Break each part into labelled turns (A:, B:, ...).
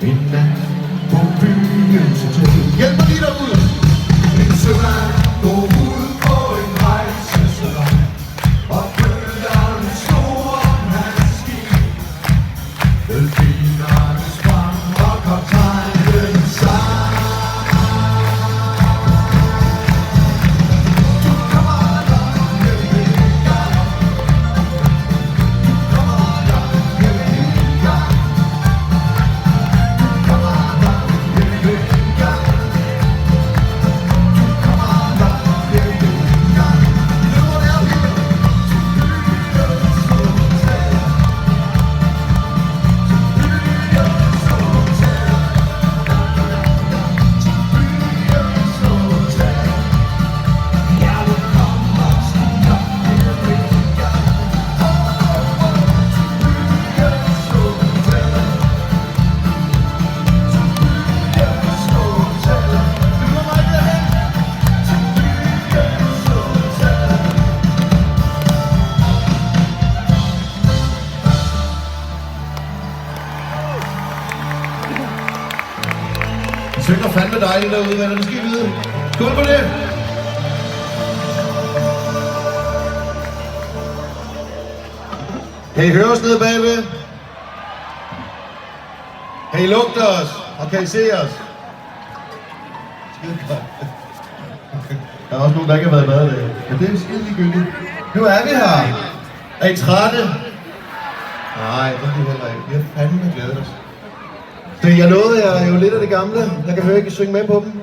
A: En nat på byens hotel. Hjælp mig lige derude! En sømand går ud på en rejse så langt, og bølgerne slog om hans skib. Delfinerne sprang, og kaptajnen sang. I synger fandme dejligt derude, hvad der skal I vide. Skål på det! Kan I høre os nede bagved? Kan I lugte os? Og kan I se os? Skide godt. Der er også nogen, der ikke har været med i dag. Men det er skide ligegyldigt. Nu er vi her. Er I trætte? Nej, det er vi heller ikke. Vi har fandme glædet os. Det jeg lovede jer jo lidt af det gamle. Jeg kan høre, ikke synge med på dem.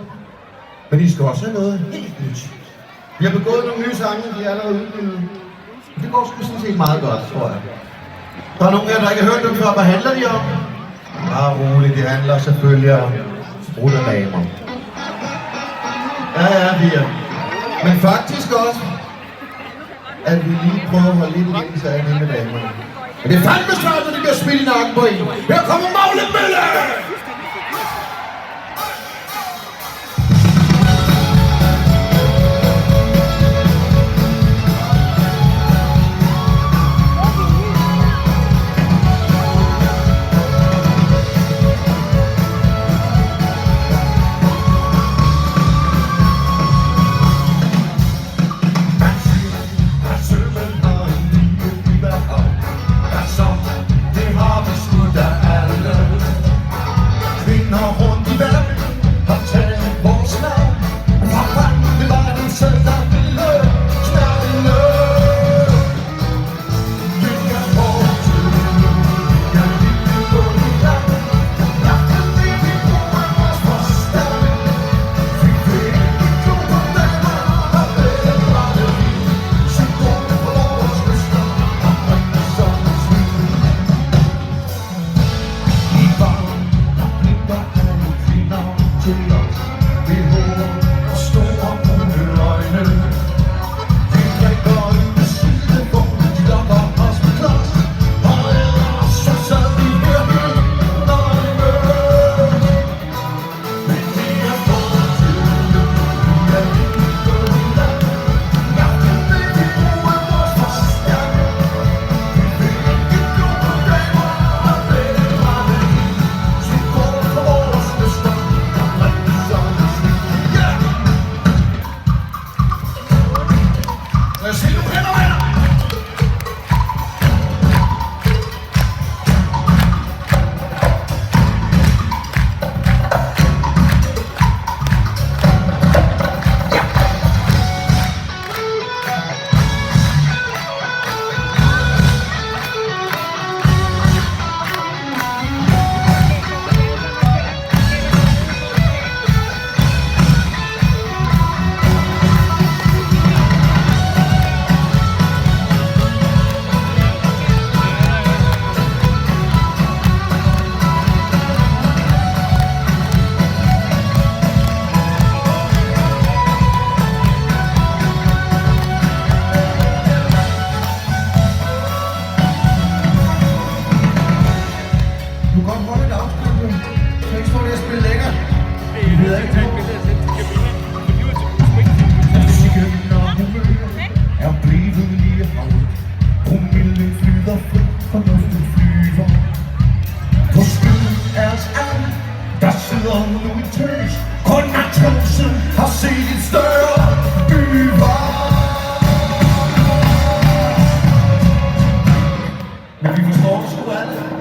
A: Men I skal også have noget helt nyt. Vi har begået nogle nye sange, de er allerede udgivet. Det går sgu sådan set meget godt, tror jeg. Der er nogen af jer, der ikke har hørt dem før. Hvad handler de om? Bare roligt, det handler selvfølgelig om brudte damer. Ja, piger. Men faktisk også, at vi lige prøver at holde lidt igen til alle med damerne. Men det er fandme svært, når det bliver smidt i nakken på en. Her kommer Magle Mølle! Fornuften flyver på skyen af os alle. nu i tøs. Kun matrosen har set et større byvar. Men vi forstår sgu alle.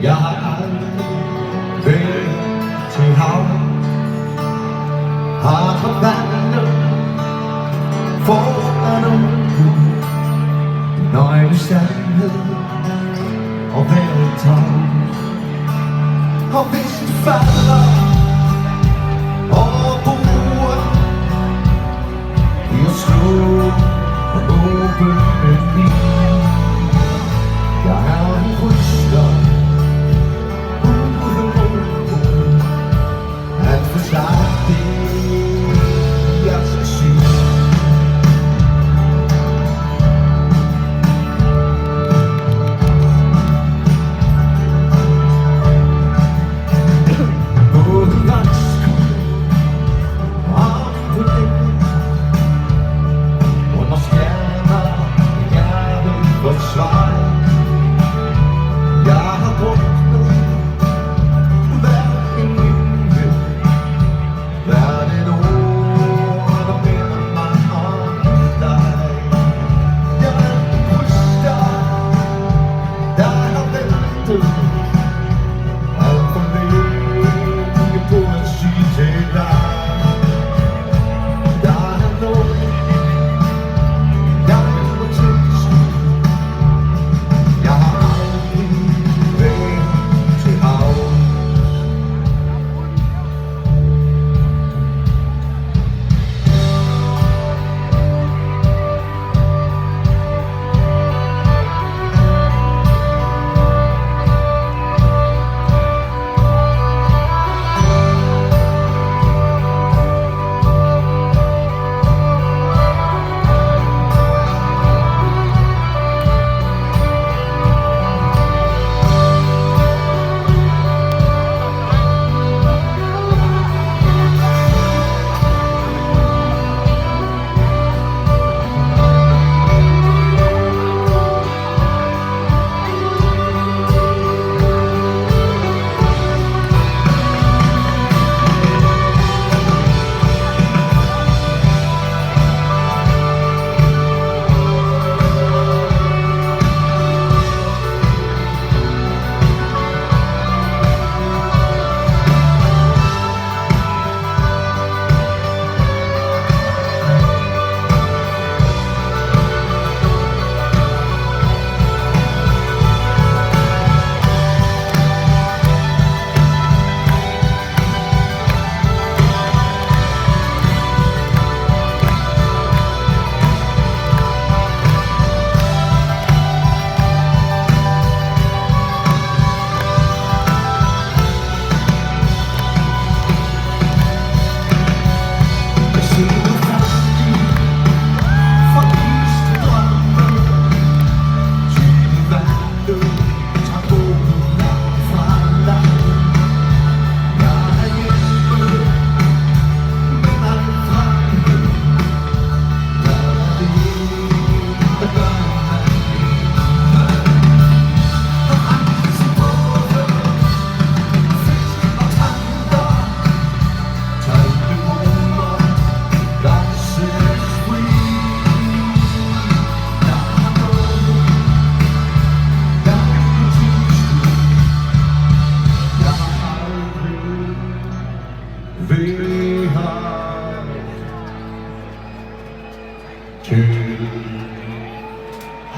A: Jeg har aldrig været til hav, har på vandet foran nøgne sandhed og været tavs. Og hvis det falder over bordet, jeg slår og åbne min. Jeg er en ryster at forklare det, jeg skal sige.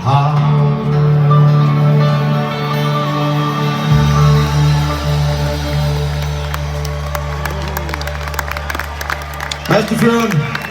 A: har. Hejstefyren.